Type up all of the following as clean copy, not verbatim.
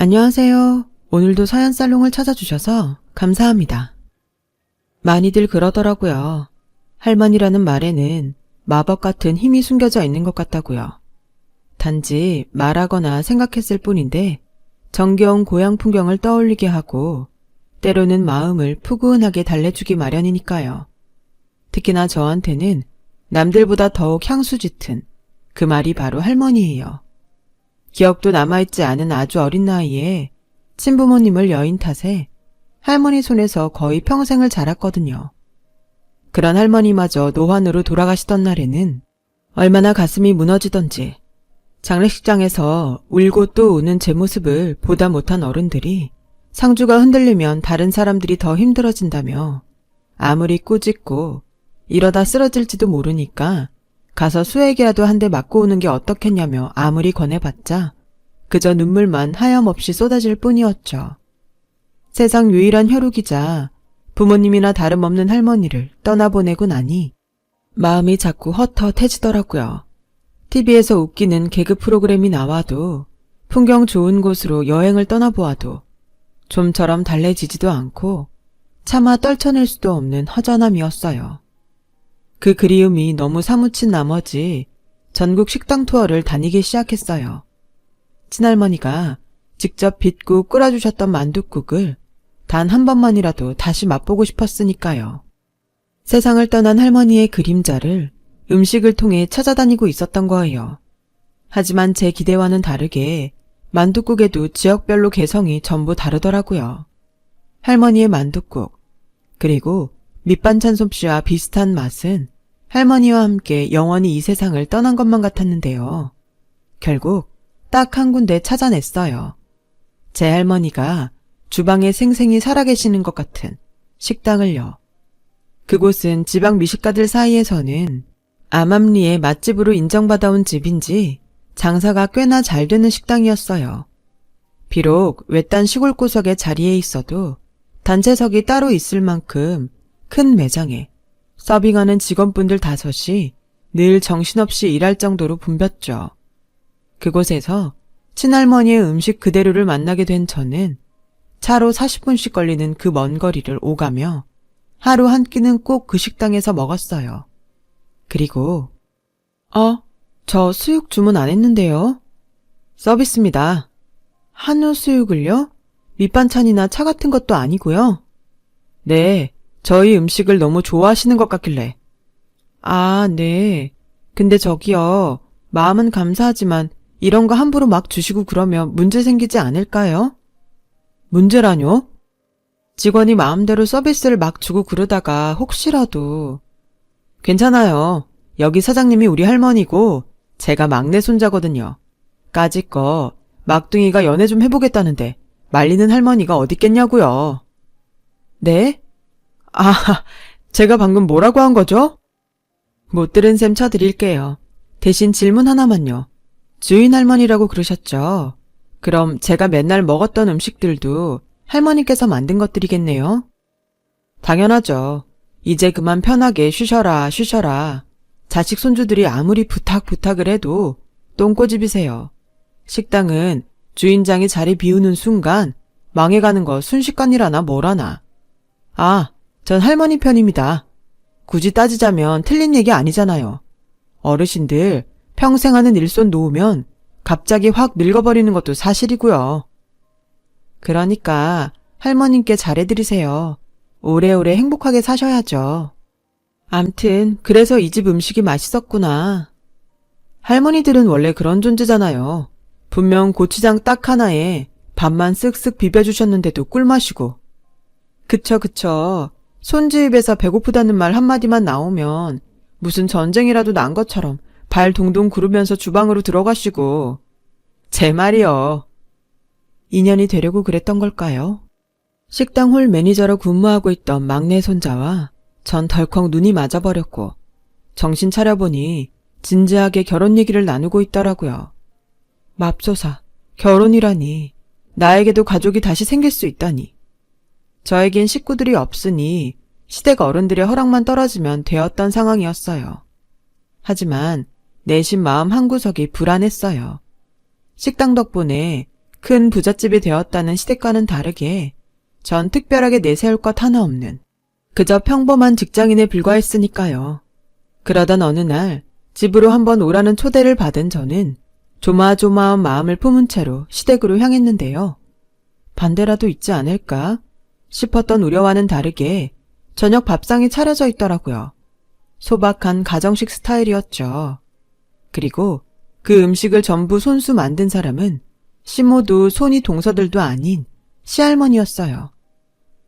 안녕하세요. 오늘도 서연살롱을 찾아주셔서 감사합니다. 많이들 그러더라고요. 할머니라는 말에는 마법 같은 힘이 숨겨져 있는 것 같다고요. 단지 말하거나 생각했을 뿐인데 정겨운 고향 풍경을 떠올리게 하고 때로는 마음을 푸근하게 달래주기 마련이니까요. 특히나 저한테는 남들보다 더욱 향수 짙은 그 말이 바로 할머니예요. 기억도 남아있지 않은 아주 어린 나이에 친부모님을 여인 탓에 할머니 손에서 거의 평생을 자랐거든요. 그런 할머니마저 노환으로 돌아가시던 날에는 얼마나 가슴이 무너지던지 장례식장에서 울고 또 우는 제 모습을 보다 못한 어른들이 상주가 흔들리면 다른 사람들이 더 힘들어진다며 아무리 꾸짖고 이러다 쓰러질지도 모르니까 가서 수액이라도 한 대 맞고 오는 게 어떻겠냐며 아무리 권해봤자 그저 눈물만 하염없이 쏟아질 뿐이었죠. 세상 유일한 혈육이자 부모님이나 다름없는 할머니를 떠나보내고 나니 마음이 자꾸 헛헛해지더라고요. TV에서 웃기는 개그 프로그램이 나와도 풍경 좋은 곳으로 여행을 떠나보아도 좀처럼 달래지지도 않고 차마 떨쳐낼 수도 없는 허전함이었어요. 그 그리움이 너무 사무친 나머지 전국 식당 투어를 다니기 시작했어요. 친할머니가 직접 빚고 끓여주셨던 만둣국을 단 한 번만이라도 다시 맛보고 싶었으니까요. 세상을 떠난 할머니의 그림자를 음식을 통해 찾아다니고 있었던 거예요. 하지만 제 기대와는 다르게 만둣국에도 지역별로 개성이 전부 다르더라고요. 할머니의 만둣국, 그리고 밑반찬 솜씨와 비슷한 맛은 할머니와 함께 영원히 이 세상을 떠난 것만 같았는데요. 결국 딱 한 군데 찾아냈어요. 제 할머니가 주방에 생생히 살아계시는 것 같은 식당을요. 그곳은 지방 미식가들 사이에서는 암암리의 맛집으로 인정받아온 집인지 장사가 꽤나 잘 되는 식당이었어요. 비록 외딴 시골 구석에 자리에 있어도 단체석이 따로 있을 만큼 큰 매장에 서빙하는 직원분들 5이 늘 정신없이 일할 정도로 붐볐죠. 그곳에서 친할머니의 음식 그대로를 만나게 된 저는 차로 40분씩 걸리는 그 먼 거리를 오가며 하루 한 끼는 꼭 그 식당에서 먹었어요. 그리고 저 수육 주문 안 했는데요. 서비스입니다. 한우 수육을요? 밑반찬이나 차 같은 것도 아니고요. 네, 저희 음식을 너무 좋아하시는 것 같길래. 아, 네. 근데 저기요, 마음은 감사하지만 이런 거 함부로 막 주시고 그러면 문제 생기지 않을까요? 문제라뇨? 직원이 마음대로 서비스를 막 주고 그러다가 혹시라도. 괜찮아요. 여기 사장님이 우리 할머니고 제가 막내 손자거든요. 까짓거 막둥이가 연애 좀 해보겠다는데 말리는 할머니가 어딨겠냐고요. 네? 아, 제가 방금 뭐라고 한 거죠? 못 들은 셈 쳐드릴게요. 대신 질문 하나만요. 주인 할머니라고 그러셨죠? 그럼 제가 맨날 먹었던 음식들도 할머니께서 만든 것들이겠네요? 당연하죠. 이제 그만 편하게 쉬셔라. 자식 손주들이 아무리 부탁을 해도 똥꼬집이세요. 식당은 주인장이 자리 비우는 순간 망해가는 거 순식간이라나 뭐라나. 아, 전 할머니 편입니다. 굳이 따지자면 틀린 얘기 아니잖아요. 어르신들 평생 하는 일손 놓으면 갑자기 확 늙어버리는 것도 사실이고요. 그러니까 할머님께 잘해드리세요. 오래오래 행복하게 사셔야죠. 암튼 그래서 이 집 음식이 맛있었구나. 할머니들은 원래 그런 존재잖아요. 분명 고추장 딱 하나에 밥만 쓱쓱 비벼주셨는데도 꿀맛이고. 그쵸. 손주 입에서 배고프다는 말 한마디만 나오면 무슨 전쟁이라도 난 것처럼 발 동동 구르면서 주방으로 들어가시고. 제 말이요. 인연이 되려고 그랬던 걸까요? 식당 홀 매니저로 근무하고 있던 막내 손자와 전 덜컥 눈이 맞아버렸고 정신 차려보니 진지하게 결혼 얘기를 나누고 있더라고요. 맙소사, 결혼이라니. 나에게도 가족이 다시 생길 수 있다니. 저에겐 식구들이 없으니 시댁 어른들의 허락만 떨어지면 되었던 상황이었어요. 하지만 내심 마음 한구석이 불안했어요. 식당 덕분에 큰 부잣집이 되었다는 시댁과는 다르게 전 특별하게 내세울 것 하나 없는 그저 평범한 직장인에 불과했으니까요. 그러던 어느 날 집으로 한번 오라는 초대를 받은 저는 조마조마한 마음을 품은 채로 시댁으로 향했는데요. 반대라도 있지 않을까 싶었던 우려와는 다르게 저녁 밥상이 차려져 있더라고요. 소박한 가정식 스타일이었죠. 그리고 그 음식을 전부 손수 만든 사람은 시모도 손이 동서들도 아닌 시할머니였어요.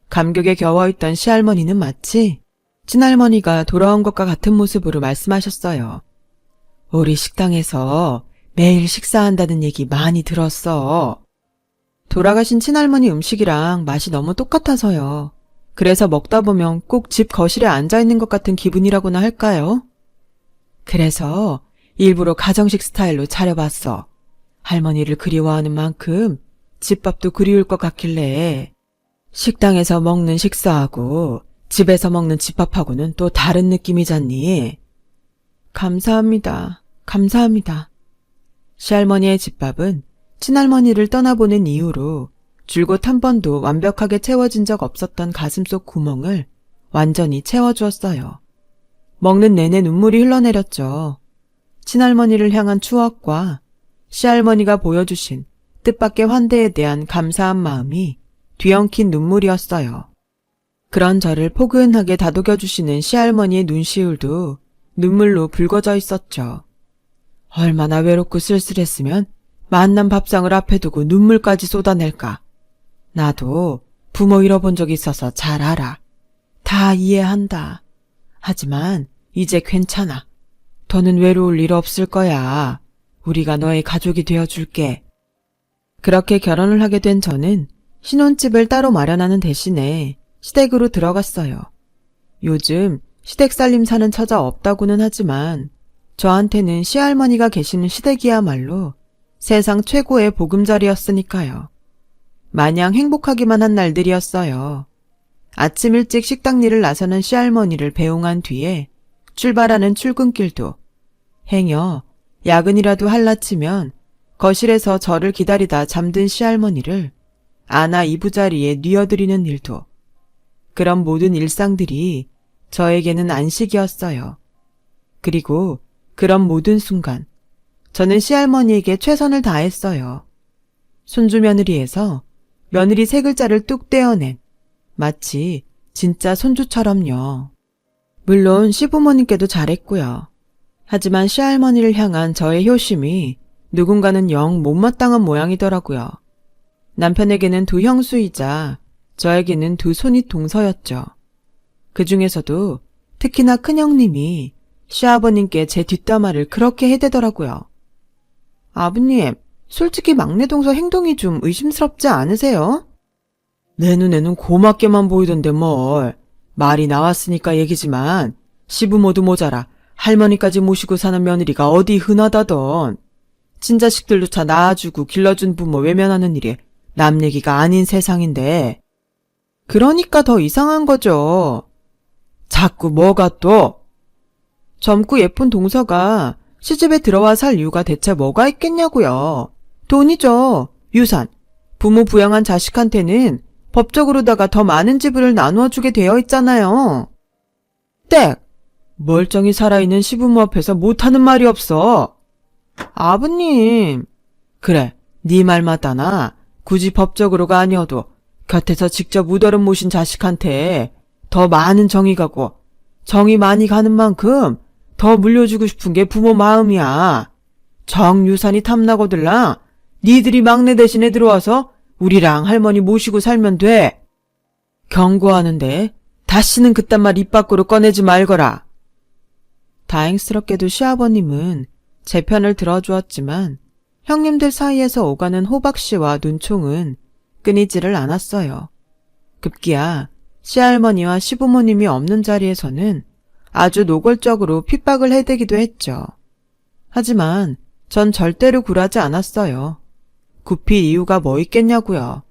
감격에 겨워있던 시할머니는 마치 친할머니가 돌아온 것과 같은 모습으로 말씀하셨어요. 우리 식당에서 매일 식사한다는 얘기 많이 들었어. 돌아가신 친할머니 음식이랑 맛이 너무 똑같아서요. 그래서 먹다 보면 꼭 집 거실에 앉아있는 것 같은 기분이라고나 할까요? 그래서 일부러 가정식 스타일로 차려봤어. 할머니를 그리워하는 만큼 집밥도 그리울 것 같길래 식당에서 먹는 식사하고 집에서 먹는 집밥하고는 또 다른 느낌이잖니. 감사합니다. 감사합니다. 시할머니의 집밥은 친할머니를 떠나보낸 이후로 줄곧 한 번도 완벽하게 채워진 적 없었던 가슴속 구멍을 완전히 채워주었어요. 먹는 내내 눈물이 흘러내렸죠. 친할머니를 향한 추억과 시할머니가 보여주신 뜻밖의 환대에 대한 감사한 마음이 뒤엉킨 눈물이었어요. 그런 저를 포근하게 다독여주시는 시할머니의 눈시울도 눈물로 붉어져 있었죠. 얼마나 외롭고 쓸쓸했으면 만난 밥상을 앞에 두고 눈물까지 쏟아낼까. 나도 부모 잃어본 적 있어서 잘 알아. 다 이해한다. 하지만 이제 괜찮아. 더는 외로울 일 없을 거야. 우리가 너의 가족이 되어줄게. 그렇게 결혼을 하게 된 저는 신혼집을 따로 마련하는 대신에 시댁으로 들어갔어요. 요즘 시댁 살림 사는 처자 없다고는 하지만 저한테는 시할머니가 계시는 시댁이야말로 세상 최고의 보금자리였으니까요. 마냥 행복하기만 한 날들이었어요. 아침 일찍 식당 일을 나서는 시할머니를 배웅한 뒤에 출발하는 출근길도 행여 야근이라도 할라치면 거실에서 저를 기다리다 잠든 시할머니를 안아 이부자리에 뉘어드리는 일도 그런 모든 일상들이 저에게는 안식이었어요. 그리고 그런 모든 순간 저는 시할머니에게 최선을 다했어요. 손주 며느리에서 며느리 세 글자를 뚝 떼어낸 마치 진짜 손주처럼요. 물론 시부모님께도 잘했고요. 하지만 시할머니를 향한 저의 효심이 누군가는 영 못마땅한 모양이더라고요. 남편에게는 두 형수이자 저에게는 두 손이 동서였죠. 그 중에서도 특히나 큰형님이 시아버님께 제 뒷담화를 그렇게 해대더라고요. 아버님, 솔직히 막내 동서 행동이 좀 의심스럽지 않으세요? 내 눈에는 고맙게만 보이던데 뭘. 말이 나왔으니까 얘기지만 시부모도 모자라 할머니까지 모시고 사는 며느리가 어디 흔하다던. 친자식들조차 낳아주고 길러준 부모 외면하는 일이 남 얘기가 아닌 세상인데. 그러니까 더 이상한 거죠. 자꾸 뭐가 또? 젊고 예쁜 동서가 시집에 들어와 살 이유가 대체 뭐가 있겠냐고요. 돈이죠. 유산. 부모 부양한 자식한테는 법적으로다가 더 많은 지분을 나누어 주게 되어 있잖아요. 땡! 멀쩡히 살아있는 시부모 앞에서 못하는 말이 없어. 아버님. 그래, 네 말 맞다나 굳이 법적으로가 아니어도 곁에서 직접 우더름 모신 자식한테 더 많은 정이 가고 정이 많이 가는 만큼 더 물려주고 싶은 게 부모 마음이야. 정유산이 탐나거들랑 니들이 막내 대신에 들어와서 우리랑 할머니 모시고 살면 돼. 경고하는데 다시는 그딴 말 입 밖으로 꺼내지 말거라. 다행스럽게도 시아버님은 제 편을 들어주었지만 형님들 사이에서 오가는 호박씨와 눈총은 끊이지를 않았어요. 급기야 시할머니와 시부모님이 없는 자리에서는 아주 노골적으로 핍박을 해대기도 했죠. 하지만 전 절대로 굴하지 않았어요. 굽힐 이유가 뭐 있겠냐고요.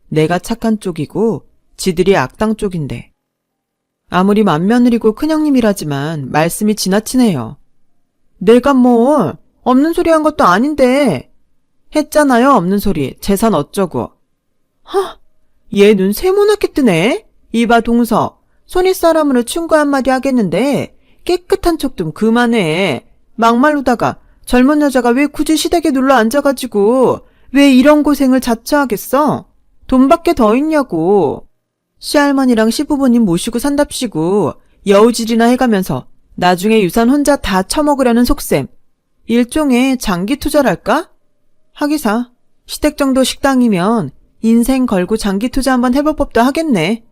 내가 착한 쪽이고 지들이 악당 쪽인데. 아무리 맏며느리고 큰형님이라지만 말씀이 지나치네요. 내가 뭐 없는 소리 한 것도 아닌데. 했잖아요, 없는 소리. 재산 어쩌고. 얘 눈 세모나게 뜨네? 이봐, 동서. 손윗 사람으로 충고 한마디 하겠는데 깨끗한 척 좀 그만해. 막말로다가 젊은 여자가 왜 굳이 시댁에 눌러 앉아가지고 왜 이런 고생을 자처하겠어? 돈밖에 더 있냐고. 시할머니랑 시부모님 모시고 산답시고 여우질이나 해가면서 나중에 유산 혼자 다 처먹으려는 속셈. 일종의 장기 투자랄까? 하기사 시댁 정도 식당이면 인생 걸고 장기 투자 한번 해볼 법도 하겠네.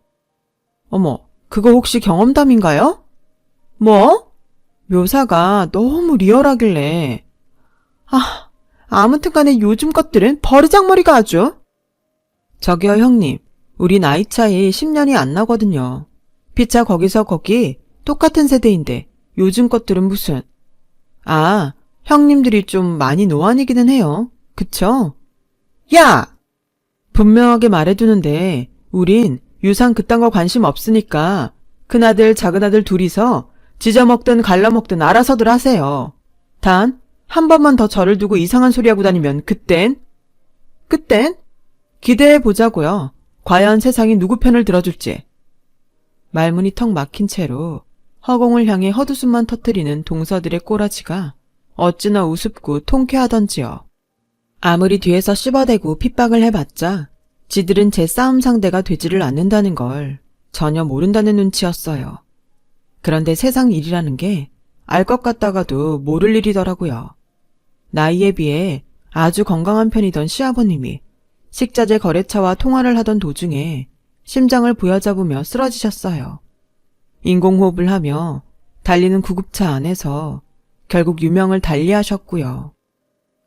어머, 그거 혹시 경험담인가요? 뭐? 묘사가 너무 리얼하길래. 아무튼 간에 요즘 것들은 버르장머리가 아주. 저기요, 형님. 우리 나이 차이 10년이 안 나거든요. 피차 거기서 거기 똑같은 세대인데 요즘 것들은 무슨. 형님들이 좀 많이 노안이기는 해요. 그쵸? 야! 분명하게 말해두는데 우린 유산 그딴 거 관심 없으니까 큰아들 작은아들 둘이서 지져먹든 갈라먹든 알아서들 하세요. 단 한 번만 더 저를 두고 이상한 소리하고 다니면 그땐 기대해보자고요. 과연 세상이 누구 편을 들어줄지. 말문이 턱 막힌 채로 허공을 향해 헛웃음만 터뜨리는 동서들의 꼬라지가 어찌나 우습고 통쾌하던지요. 아무리 뒤에서 씹어대고 핍박을 해봤자 지들은 제 싸움 상대가 되지를 않는다는 걸 전혀 모른다는 눈치였어요. 그런데 세상 일이라는 게 알 것 같다가도 모를 일이더라고요. 나이에 비해 아주 건강한 편이던 시아버님이 식자재 거래처와 통화를 하던 도중에 심장을 부여잡으며 쓰러지셨어요. 인공호흡을 하며 달리는 구급차 안에서 결국 유명을 달리하셨고요.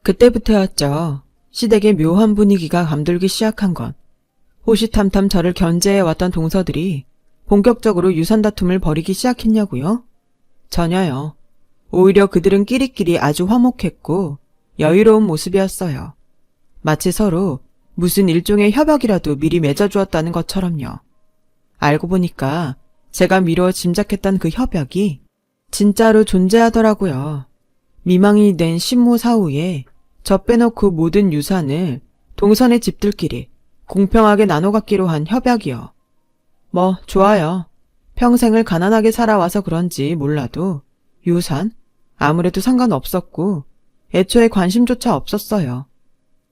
그때부터였죠. 시댁의 묘한 분위기가 감돌기 시작한 건. 호시탐탐 저를 견제해왔던 동서들이 본격적으로 유산 다툼을 벌이기 시작했냐고요? 전혀요. 오히려 그들은 끼리끼리 아주 화목했고 여유로운 모습이었어요. 마치 서로 무슨 일종의 협약이라도 미리 맺어주었다는 것처럼요. 알고 보니까 제가 미뤄 짐작했던 그 협약이 진짜로 존재하더라고요. 미망이 된 신모 사후에 저 빼놓고 모든 유산을 동선의 집들끼리 공평하게 나눠 갖기로 한 협약이요. 뭐 좋아요. 평생을 가난하게 살아와서 그런지 몰라도 유산? 아무래도 상관없었고 애초에 관심조차 없었어요.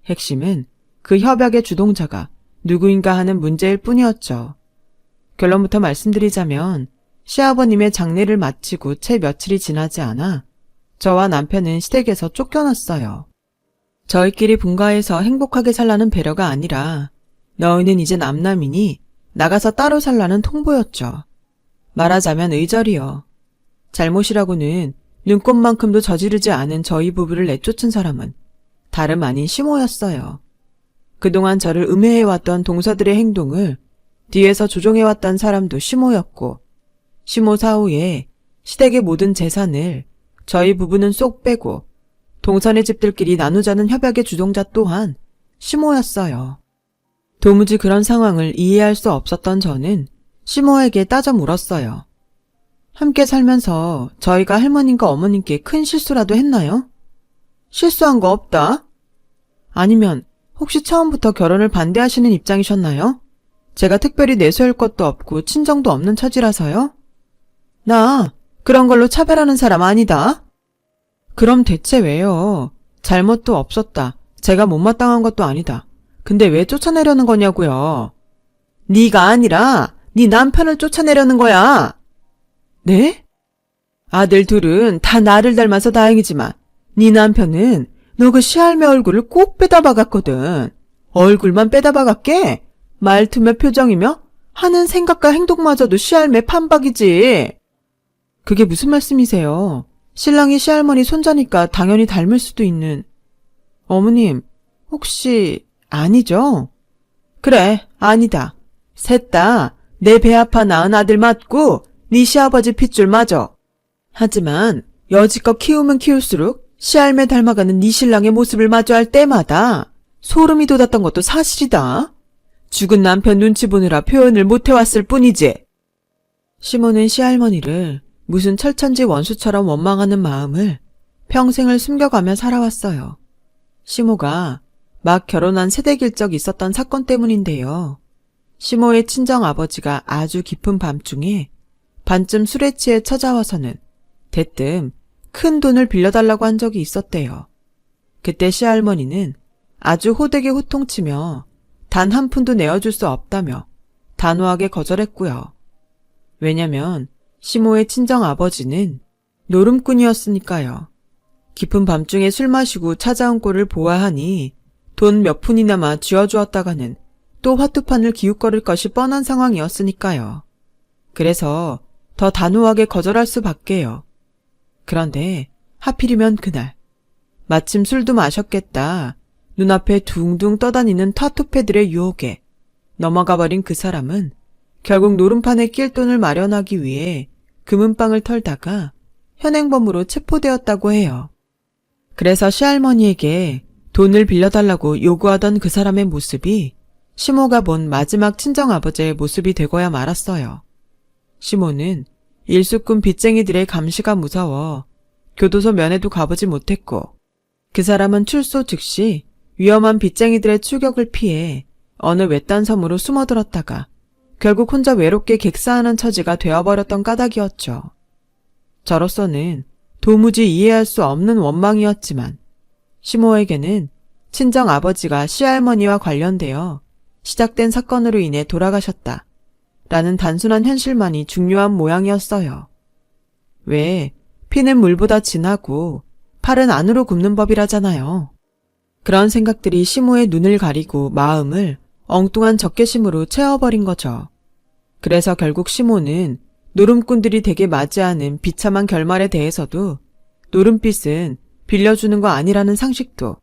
핵심은 그 협약의 주동자가 누구인가 하는 문제일 뿐이었죠. 결론부터 말씀드리자면 시아버님의 장례를 마치고 채 며칠이 지나지 않아 저와 남편은 시댁에서 쫓겨났어요. 저희끼리 분가해서 행복하게 살라는 배려가 아니라 너희는 이제 남남이니 나가서 따로 살라는 통보였죠. 말하자면 의절이요. 잘못이라고는 눈꼽만큼도 저지르지 않은 저희 부부를 내쫓은 사람은 다름 아닌 시모였어요. 그동안 저를 음해해왔던 동서들의 행동을 뒤에서 조종해왔던 사람도 시모였고 시모 사후에 시댁의 모든 재산을 저희 부부는 쏙 빼고 동선의 집들끼리 나누자는 협약의 주동자 또한 시모였어요. 도무지 그런 상황을 이해할 수 없었던 저는 시모에게 따져 물었어요. 함께 살면서 저희가 할머님과 어머님께 큰 실수라도 했나요? 실수한 거 없다? 아니면 혹시 처음부터 결혼을 반대하시는 입장이셨나요? 제가 특별히 내세울 것도 없고 친정도 없는 처지라서요? 나 그런 걸로 차별하는 사람 아니다. 그럼 대체 왜요? 잘못도 없었다. 제가 못마땅한 것도 아니다. 근데 왜 쫓아내려는 거냐고요? 네가 아니라 네 남편을 쫓아내려는 거야. 네? 아들 둘은 다 나를 닮아서 다행이지만 네 남편은 너 그 시할매 얼굴을 꼭 빼다 박았거든. 얼굴만 빼다 박았게? 말투며 표정이며 하는 생각과 행동마저도 시할매 판박이지. 그게 무슨 말씀이세요? 신랑이 시할머니 손자니까 당연히 닮을 수도 있는. 어머님, 혹시 아니죠? 그래, 아니다. 셋 다 내 배 아파 낳은 아들 맞고 네 시아버지 핏줄 맞어. 하지만 여지껏 키우면 키울수록 시할매 닮아가는 네 신랑의 모습을 마주할 때마다 소름이 돋았던 것도 사실이다. 죽은 남편 눈치 보느라 표현을 못해왔을 뿐이지. 시모는 시할머니를 무슨 철천지 원수처럼 원망하는 마음을 평생을 숨겨가며 살아왔어요. 시모가 막 결혼한 세대길 적 있었던 사건 때문인데요. 시모의 친정 아버지가 아주 깊은 밤중에 반쯤 술에 취해 찾아와서는 대뜸 큰 돈을 빌려달라고 한 적이 있었대요. 그때 시할머니는 아주 호되게 호통치며 단 한 푼도 내어줄 수 없다며 단호하게 거절했고요. 왜냐면 시모의 친정 아버지는 노름꾼이었으니까요. 깊은 밤중에 술 마시고 찾아온 꼴을 보아하니 돈 몇 푼이나마 쥐어주었다가는 또 화투판을 기웃거릴 것이 뻔한 상황이었으니까요. 그래서 더 단호하게 거절할 수밖에요. 그런데 하필이면 그날 마침 술도 마셨겠다 눈앞에 둥둥 떠다니는 타투패들의 유혹에 넘어가버린 그 사람은 결국 노름판에 낄 돈을 마련하기 위해 금은방을 털다가 현행범으로 체포되었다고 해요. 그래서 시할머니에게 돈을 빌려달라고 요구하던 그 사람의 모습이 시모가 본 마지막 친정아버지의 모습이 되고야 말았어요. 시모는 일수꾼 빚쟁이들의 감시가 무서워 교도소 면회도 가보지 못했고 그 사람은 출소 즉시 위험한 빚쟁이들의 추격을 피해 어느 외딴 섬으로 숨어들었다가 결국 혼자 외롭게 객사하는 처지가 되어버렸던 까닭이었죠. 저로서는 도무지 이해할 수 없는 원망이었지만 시모에게는 친정 아버지가 시할머니와 관련되어 시작된 사건으로 인해 돌아가셨다 라는 단순한 현실만이 중요한 모양이었어요. 왜 피는 물보다 진하고 팔은 안으로 굽는 법이라잖아요. 그런 생각들이 시모의 눈을 가리고 마음을 엉뚱한 적개심으로 채워버린 거죠. 그래서 결국 시모는 노름꾼들이 대개 맞이하는 비참한 결말에 대해서도 노름빚은 빌려주는 거 아니라는 상식도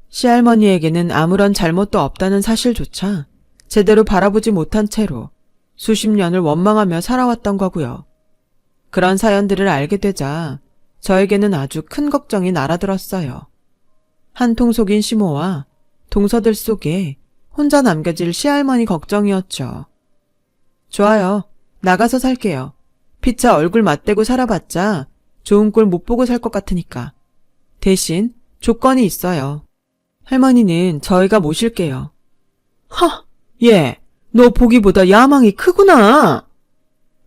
시할머니에게는 아무런 잘못도 없다는 사실조차 제대로 바라보지 못한 채로 수십 년을 원망하며 살아왔던 거고요. 그런 사연들을 알게 되자 저에게는 아주 큰 걱정이 날아들었어요. 한통 속인 시모와 동서들 속에 혼자 남겨질 시할머니 걱정이었죠. 좋아요. 나가서 살게요. 피차 얼굴 맞대고 살아봤자 좋은 꼴 못 보고 살 것 같으니까. 대신 조건이 있어요. 할머니는 저희가 모실게요. 허! 얘, 너 보기보다 야망이 크구나.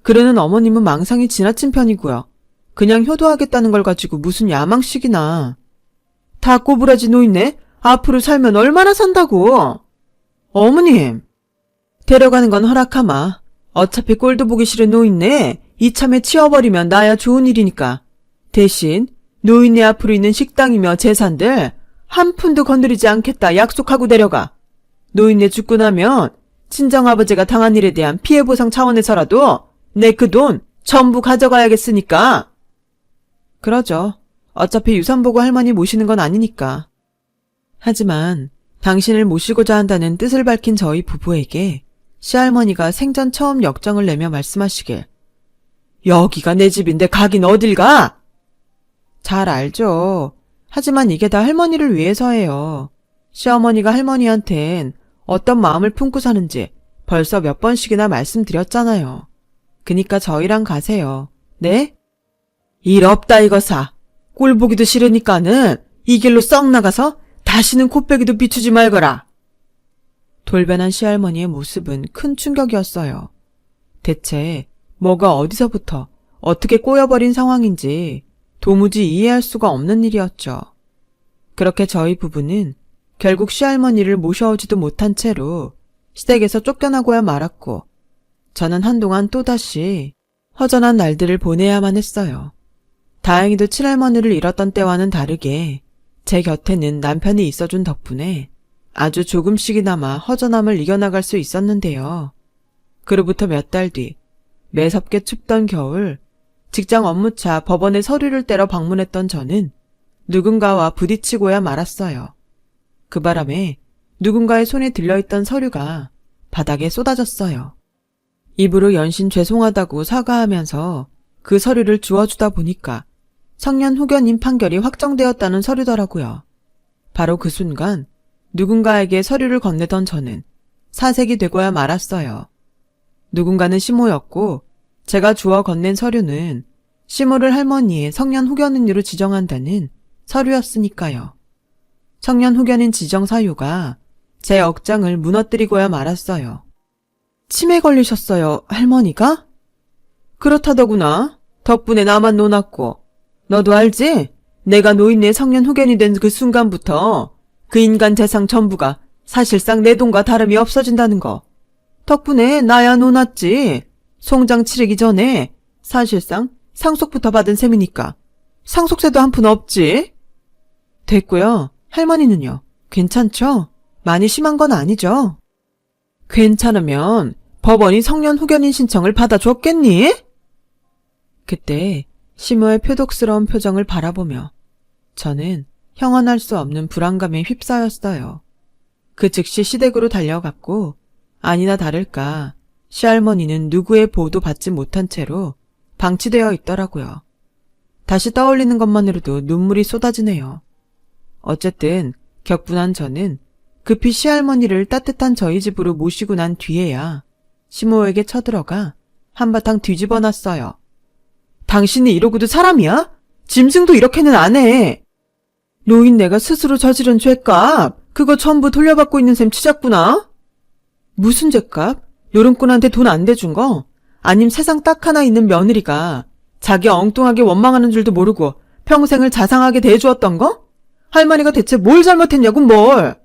그러는 어머님은 망상이 지나친 편이고요. 그냥 효도하겠다는 걸 가지고 무슨 야망식이나. 다 꼬부라지 노인네? 앞으로 살면 얼마나 산다고. 어머님. 데려가는 건 허락하마. 어차피 꼴도 보기 싫은 노인네 이참에 치워버리면 나야 좋은 일이니까. 대신 노인네 앞으로 있는 식당이며 재산들 한 푼도 건드리지 않겠다 약속하고 데려가. 노인네 죽고 나면 친정아버지가 당한 일에 대한 피해보상 차원에서라도 내 그 돈 전부 가져가야겠으니까. 그러죠. 어차피 유산 보고 할머니 모시는 건 아니니까. 하지만 당신을 모시고자 한다는 뜻을 밝힌 저희 부부에게 시할머니가 생전 처음 역정을 내며 말씀하시길. 여기가 내 집인데 가긴 어딜 가? 잘 알죠. 하지만 이게 다 할머니를 위해서예요. 시어머니가 할머니한텐 어떤 마음을 품고 사는지 벌써 몇 번씩이나 말씀드렸잖아요. 그니까 저희랑 가세요. 네? 일 없다 이거사. 꼴 보기도 싫으니까는 이 길로 썩 나가서 다시는 코빼기도 비추지 말거라. 돌변한 시할머니의 모습은 큰 충격이었어요. 대체 뭐가 어디서부터 어떻게 꼬여버린 상황인지 도무지 이해할 수가 없는 일이었죠. 그렇게 저희 부부는 결국 시할머니를 모셔오지도 못한 채로 시댁에서 쫓겨나고야 말았고 저는 한동안 또다시 허전한 날들을 보내야만 했어요. 다행히도 친할머니를 잃었던 때와는 다르게 제 곁에는 남편이 있어준 덕분에 아주 조금씩이나마 허전함을 이겨나갈 수 있었는데요. 그로부터 몇 달 뒤 매섭게 춥던 겨울 직장 업무차 법원에 서류를 떼러 방문했던 저는 누군가와 부딪히고야 말았어요. 그 바람에 누군가의 손에 들려있던 서류가 바닥에 쏟아졌어요. 입으로 연신 죄송하다고 사과하면서 그 서류를 주워주다 보니까 성년 후견인 판결이 확정되었다는 서류더라고요. 바로 그 순간 누군가에게 서류를 건네던 저는 사색이 되고야 말았어요. 누군가는 시모였고 제가 주워 건넨 서류는 시모를 할머니의 성년 후견인으로 지정한다는 서류였으니까요. 청년 후견인 지정 사유가 제 억장을 무너뜨리고야 말았어요. 치매 걸리셨어요, 할머니가? 그렇다더구나. 덕분에 나만 논았고. 너도 알지? 내가 노인네 청년 후견이 된 그 순간부터 그 인간 재산 전부가 사실상 내 돈과 다름이 없어진다는 거. 덕분에 나야 논았지. 송장 치르기 전에 사실상 상속부터 받은 셈이니까 상속세도 한 푼 없지. 됐고요. 할머니는요? 괜찮죠? 많이 심한 건 아니죠? 괜찮으면 법원이 청년 후견인 신청을 받아줬겠니? 그때 시모의 표독스러운 표정을 바라보며 저는 형언할 수 없는 불안감에 휩싸였어요. 그 즉시 시댁으로 달려갔고 아니나 다를까 시할머니는 누구의 보호도 받지 못한 채로 방치되어 있더라고요. 다시 떠올리는 것만으로도 눈물이 쏟아지네요. 어쨌든 격분한 저는 급히 시할머니를 따뜻한 저희 집으로 모시고 난 뒤에야 시모에게 쳐들어가 한바탕 뒤집어 놨어요. 당신이 이러고도 사람이야? 짐승도 이렇게는 안 해. 노인네가 스스로 저지른 죄값 그거 전부 돌려받고 있는 셈 치자꾸나? 무슨 죄값? 요름꾼한테 돈 안 대준 거? 아님 세상 딱 하나 있는 며느리가 자기 엉뚱하게 원망하는 줄도 모르고 평생을 자상하게 대해주었던 거? 할머니가 대체 뭘 잘못했냐고 뭘.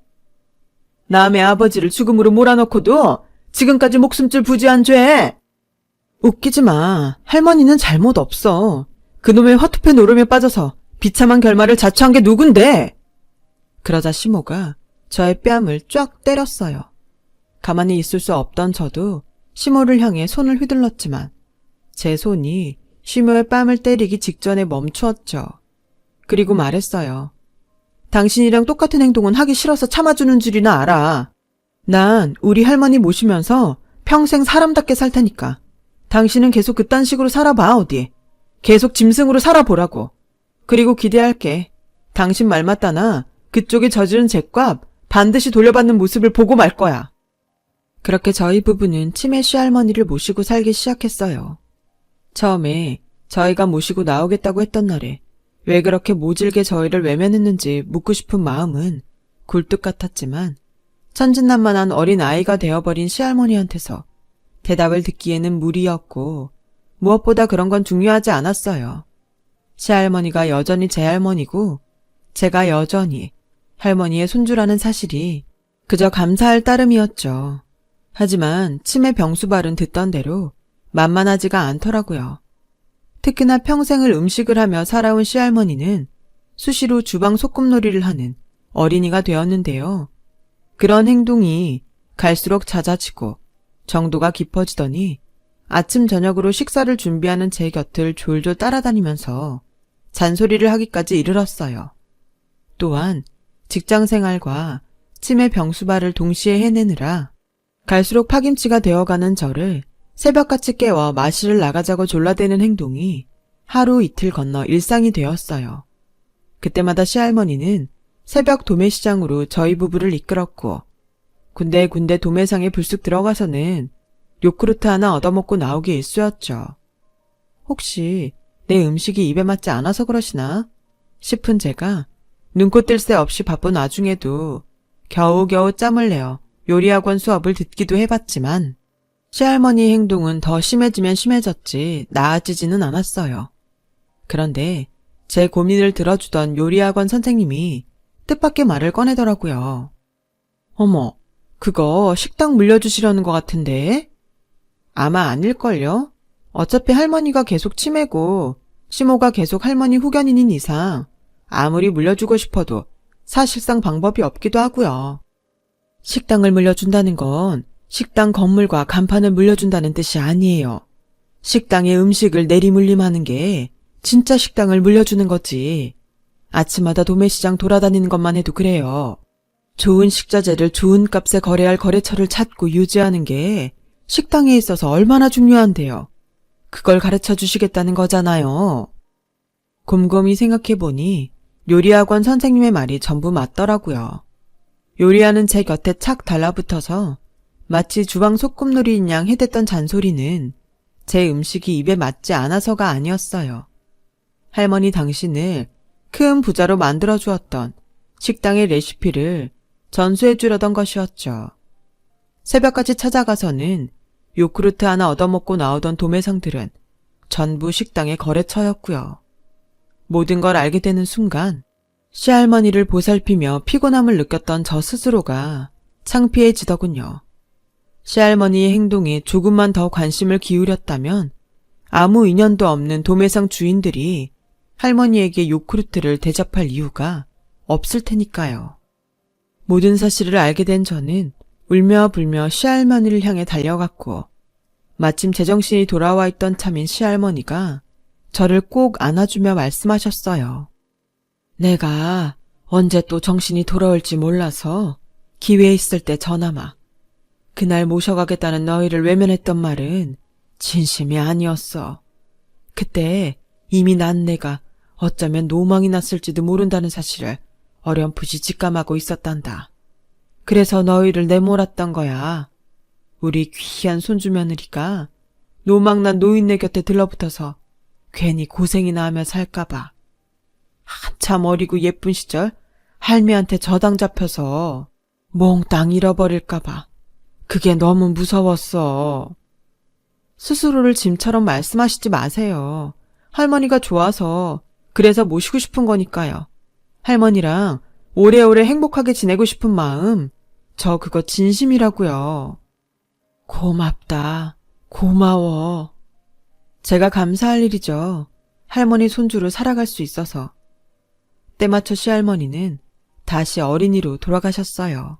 남의 아버지를 죽음으로 몰아넣고도 지금까지 목숨줄 부지한 죄. 웃기지 마. 할머니는 잘못 없어. 그놈의 화투패 노름에 빠져서 비참한 결말을 자초한 게 누군데. 그러자 시모가 저의 뺨을 쫙 때렸어요. 가만히 있을 수 없던 저도 시모를 향해 손을 휘둘렀지만 제 손이 시모의 뺨을 때리기 직전에 멈추었죠. 그리고 말했어요. 당신이랑 똑같은 행동은 하기 싫어서 참아주는 줄이나 알아. 난 우리 할머니 모시면서 평생 사람답게 살 테니까. 당신은 계속 그딴 식으로 살아봐 어디. 계속 짐승으로 살아보라고. 그리고 기대할게. 당신 말 맞다나 그쪽이 저지른 죄값 반드시 돌려받는 모습을 보고 말 거야. 그렇게 저희 부부는 치매 시할머니를 모시고 살기 시작했어요. 처음에 저희가 모시고 나오겠다고 했던 날에 왜 그렇게 모질게 저희를 외면했는지 묻고 싶은 마음은 굴뚝 같았지만 천진난만한 어린 아이가 되어버린 시할머니한테서 대답을 듣기에는 무리였고 무엇보다 그런 건 중요하지 않았어요. 시할머니가 여전히 제 할머니고 제가 여전히 할머니의 손주라는 사실이 그저 감사할 따름이었죠. 하지만 치매 병수발은 듣던 대로 만만하지가 않더라고요. 특히나 평생을 음식을 하며 살아온 시할머니는 수시로 주방 소꿉놀이를 하는 어린이가 되었는데요. 그런 행동이 갈수록 잦아지고 정도가 깊어지더니 아침 저녁으로 식사를 준비하는 제 곁을 졸졸 따라다니면서 잔소리를 하기까지 이르렀어요. 또한 직장생활과 치매 병수발을 동시에 해내느라 갈수록 파김치가 되어가는 저를 새벽같이 깨워 마시를 나가자고 졸라대는 행동이 하루 이틀 건너 일상이 되었어요. 그때마다 시할머니는 새벽 도매시장으로 저희 부부를 이끌었고 군데군데 도매상에 불쑥 들어가서는 요크루트 하나 얻어먹고 나오기 일쑤였죠. 혹시 내 음식이 입에 맞지 않아서 그러시나 싶은 제가 눈코 뜰 새 없이 바쁜 와중에도 겨우겨우 짬을 내어 요리학원 수업을 듣기도 해봤지만 시할머니의 행동은 더 심해지면 심해졌지 나아지지는 않았어요. 그런데 제 고민을 들어주던 요리학원 선생님이 뜻밖의 말을 꺼내더라고요. 어머, 그거 식당 물려주시려는 것 같은데? 아마 아닐걸요? 어차피 할머니가 계속 치매고 시모가 계속 할머니 후견인인 이상 아무리 물려주고 싶어도 사실상 방법이 없기도 하고요. 식당을 물려준다는 건 식당 건물과 간판을 물려준다는 뜻이 아니에요. 식당의 음식을 내리물림하는 게 진짜 식당을 물려주는 거지. 아침마다 도매시장 돌아다니는 것만 해도 그래요. 좋은 식자재를 좋은 값에 거래할 거래처를 찾고 유지하는 게 식당에 있어서 얼마나 중요한데요. 그걸 가르쳐 주시겠다는 거잖아요. 곰곰이 생각해보니 요리학원 선생님의 말이 전부 맞더라고요. 요리하는 제 곁에 착 달라붙어서 마치 주방 소꿉놀이인 양 해댔던 잔소리는 제 음식이 입에 맞지 않아서가 아니었어요. 할머니 당신을 큰 부자로 만들어주었던 식당의 레시피를 전수해 주려던 것이었죠. 새벽까지 찾아가서는 요구르트 하나 얻어먹고 나오던 도매상들은 전부 식당의 거래처였고요. 모든 걸 알게 되는 순간 시할머니를 보살피며 피곤함을 느꼈던 저 스스로가 창피해지더군요. 시할머니의 행동에 조금만 더 관심을 기울였다면 아무 인연도 없는 도매상 주인들이 할머니에게 요구르트를 대접할 이유가 없을 테니까요. 모든 사실을 알게 된 저는 울며 불며 시할머니를 향해 달려갔고 마침 제정신이 돌아와 있던 참인 시할머니가 저를 꼭 안아주며 말씀하셨어요. 내가 언제 또 정신이 돌아올지 몰라서 기회 있을 때 전화마. 그날 모셔가겠다는 너희를 외면했던 말은 진심이 아니었어. 그때 이미 난 내가 어쩌면 노망이 났을지도 모른다는 사실을 어렴풋이 직감하고 있었단다. 그래서 너희를 내몰았던 거야. 우리 귀한 손주 며느리가 노망난 노인네 곁에 들러붙어서 괜히 고생이나 하며 살까봐. 한참 어리고 예쁜 시절 할미한테 저당 잡혀서 몽땅 잃어버릴까봐. 그게 너무 무서웠어. 스스로를 짐처럼 말씀하시지 마세요. 할머니가 좋아서 그래서 모시고 싶은 거니까요. 할머니랑 오래오래 행복하게 지내고 싶은 마음, 저 그거 진심이라고요. 고맙다. 고마워. 제가 감사할 일이죠. 할머니 손주로 살아갈 수 있어서. 때맞춰 시할머니는 다시 어린이로 돌아가셨어요.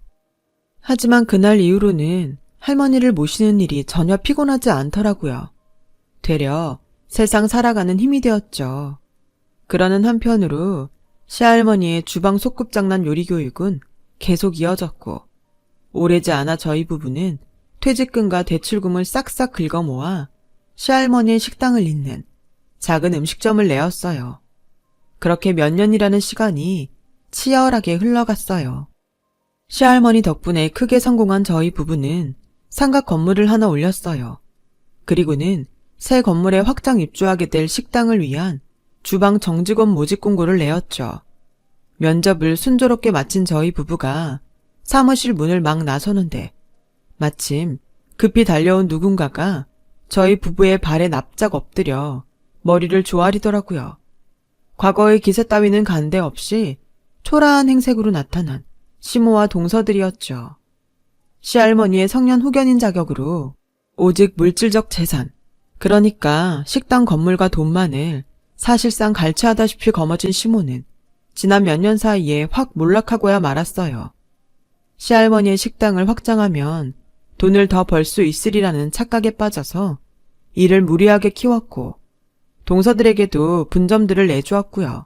하지만 그날 이후로는 할머니를 모시는 일이 전혀 피곤하지 않더라고요. 되려 세상 살아가는 힘이 되었죠. 그러는 한편으로 시할머니의 주방 소꿉장난 요리 교육은 계속 이어졌고 오래지 않아 저희 부부는 퇴직금과 대출금을 싹싹 긁어 모아 시할머니의 식당을 잇는 작은 음식점을 내었어요. 그렇게 몇 년이라는 시간이 치열하게 흘러갔어요. 시할머니 덕분에 크게 성공한 저희 부부는 상가 건물을 하나 올렸어요. 그리고는 새 건물에 확장 입주하게 될 식당을 위한 주방 정직원 모집 공고를 내었죠. 면접을 순조롭게 마친 저희 부부가 사무실 문을 막 나서는데 마침 급히 달려온 누군가가 저희 부부의 발에 납작 엎드려 머리를 조아리더라고요. 과거의 기세 따위는 간데 없이 초라한 행색으로 나타난 시모와 동서들이었죠. 시할머니의 성년 후견인 자격으로 오직 물질적 재산, 그러니까 식당 건물과 돈만을 사실상 갈취하다시피 거머쥔 시모는 지난 몇 년 사이에 확 몰락하고야 말았어요. 시할머니의 식당을 확장하면 돈을 더 벌 수 있으리라는 착각에 빠져서 이를 무리하게 키웠고 동서들에게도 분점들을 내주었고요.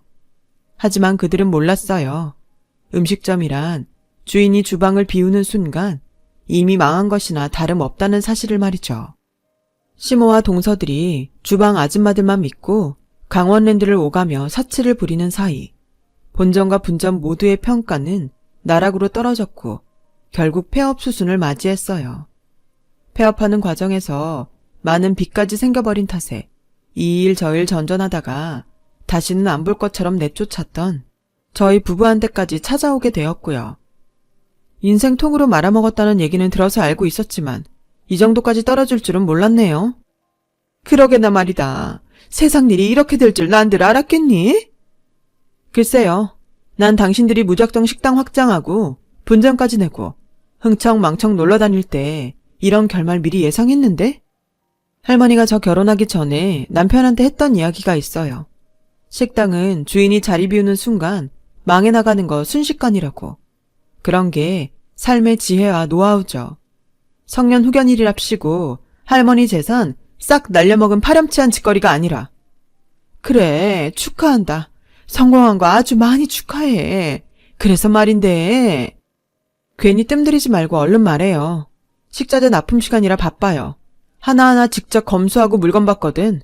하지만 그들은 몰랐어요. 음식점이란 주인이 주방을 비우는 순간 이미 망한 것이나 다름없다는 사실을 말이죠. 시모와 동서들이 주방 아줌마들만 믿고 강원랜드를 오가며 사치를 부리는 사이 본점과 분점 모두의 평가는 나락으로 떨어졌고 결국 폐업 수순을 맞이했어요. 폐업하는 과정에서 많은 빚까지 생겨버린 탓에 이 일 저 일 전전하다가 다시는 안 볼 것처럼 내쫓았던 저희 부부한테까지 찾아오게 되었고요. 인생 통으로 말아먹었다는 얘기는 들어서 알고 있었지만 이 정도까지 떨어질 줄은 몰랐네요. 그러게나 말이다. 세상 일이 이렇게 될 줄 난들 알았겠니? 글쎄요. 난 당신들이 무작정 식당 확장하고 분점까지 내고 흥청망청 놀러다닐 때 이런 결말 미리 예상했는데? 할머니가 저 결혼하기 전에 남편한테 했던 이야기가 있어요. 식당은 주인이 자리 비우는 순간 망해 나가는 거 순식간이라고. 그런 게 삶의 지혜와 노하우죠. 성년 후견일이랍시고 할머니 재산 싹 날려먹은 파렴치한 짓거리가 아니라. 그래, 축하한다. 성공한 거 아주 많이 축하해. 그래서 말인데. 괜히 뜸들이지 말고 얼른 말해요. 식자재 납품 시간이라 바빠요. 하나하나 직접 검수하고 물건 받거든.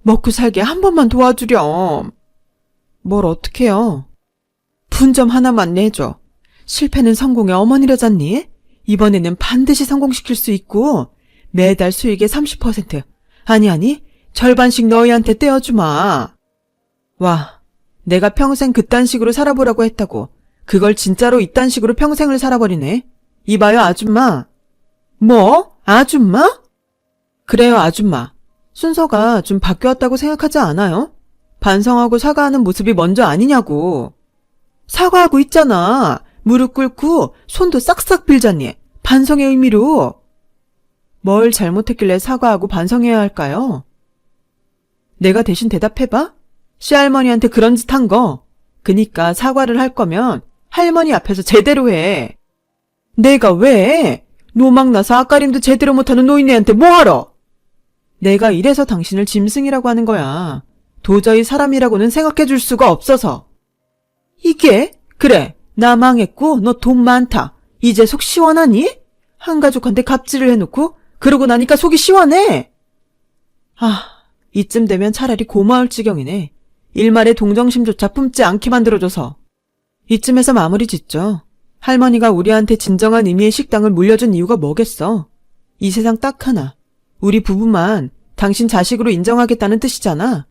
먹고 살게 한 번만 도와주렴. 뭘 어떡해요. 분점 하나만 내줘. 실패는 성공의 어머니라잖니? 이번에는 반드시 성공시킬 수 있고 매달 수익의 30%, 아니 절반씩 너희한테 떼어주마. 와, 내가 평생 그딴 식으로 살아보라고 했다고 그걸 진짜로 이딴 식으로 평생을 살아버리네. 이봐요, 아줌마. 뭐? 아줌마? 그래요, 아줌마. 순서가 좀 바뀌었다고 생각하지 않아요? 반성하고 사과하는 모습이 먼저 아니냐고. 사과하고 있잖아. 무릎 꿇고 손도 싹싹 빌잖니. 반성의 의미로. 뭘 잘못했길래 사과하고 반성해야 할까요? 내가 대신 대답해봐. 시할머니한테 그런 짓 한 거. 그니까 사과를 할 거면 할머니 앞에서 제대로 해. 내가 왜? 노망나서 앞가림도 제대로 못하는 노인네한테 뭐하러? 내가 이래서 당신을 짐승이라고 하는 거야. 도저히 사람이라고는 생각해 줄 수가 없어서. 이게? 그래. 나 망했고 너 돈 많다. 이제 속 시원하니? 한 가족한테 갑질을 해놓고 그러고 나니까 속이 시원해. 이쯤 되면 차라리 고마울 지경이네. 일말의 동정심조차 품지 않게 만들어줘서. 이쯤에서 마무리 짓죠. 할머니가 우리한테 진정한 의미의 식당을 물려준 이유가 뭐겠어? 이 세상 딱 하나. 우리 부부만 당신 자식으로 인정하겠다는 뜻이잖아.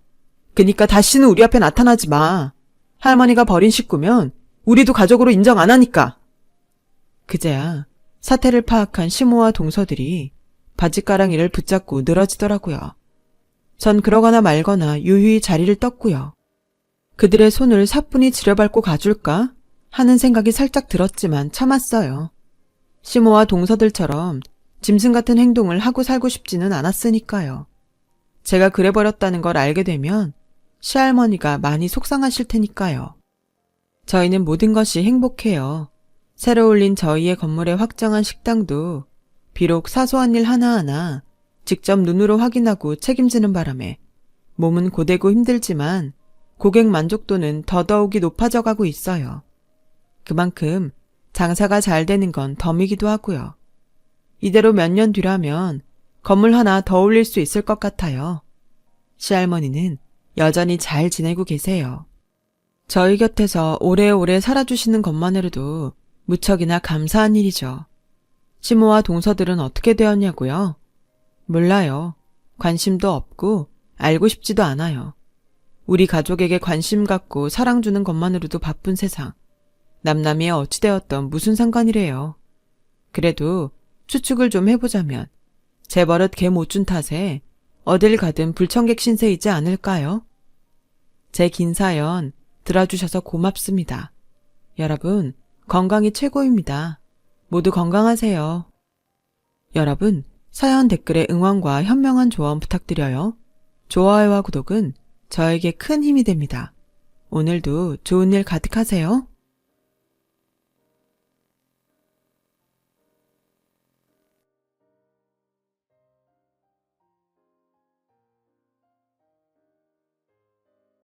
그니까 다시는 우리 앞에 나타나지 마. 할머니가 버린 식구면 우리도 가족으로 인정 안 하니까. 그제야 사태를 파악한 시모와 동서들이 바짓가랑이를 붙잡고 늘어지더라고요. 전 그러거나 말거나 유유히 자리를 떴고요. 그들의 손을 사뿐히 지려밟고 가줄까 하는 생각이 살짝 들었지만 참았어요. 시모와 동서들처럼 짐승 같은 행동을 하고 살고 싶지는 않았으니까요. 제가 그래버렸다는 걸 알게 되면 시할머니가 많이 속상하실 테니까요. 저희는 모든 것이 행복해요. 새로 올린 저희의 건물에 확장한 식당도 비록 사소한 일 하나하나 직접 눈으로 확인하고 책임지는 바람에 몸은 고되고 힘들지만 고객 만족도는 더더욱이 높아져 가고 있어요. 그만큼 장사가 잘 되는 건 덤이기도 하고요. 이대로 몇 년 뒤라면 건물 하나 더 올릴 수 있을 것 같아요. 시할머니는 여전히 잘 지내고 계세요. 저희 곁에서 오래오래 살아주시는 것만으로도 무척이나 감사한 일이죠. 시모와 동서들은 어떻게 되었냐고요? 몰라요. 관심도 없고 알고 싶지도 않아요. 우리 가족에게 관심 갖고 사랑 주는 것만으로도 바쁜 세상. 남남이 어찌되었던 무슨 상관이래요. 그래도 추측을 좀 해보자면 제 버릇 개 못 준 탓에 어딜 가든 불청객 신세이지 않을까요? 제 긴 사연 들어주셔서 고맙습니다. 여러분, 건강이 최고입니다. 모두 건강하세요. 여러분, 사연 댓글에 응원과 현명한 조언 부탁드려요. 좋아요와 구독은 저에게 큰 힘이 됩니다. 오늘도 좋은 일 가득하세요.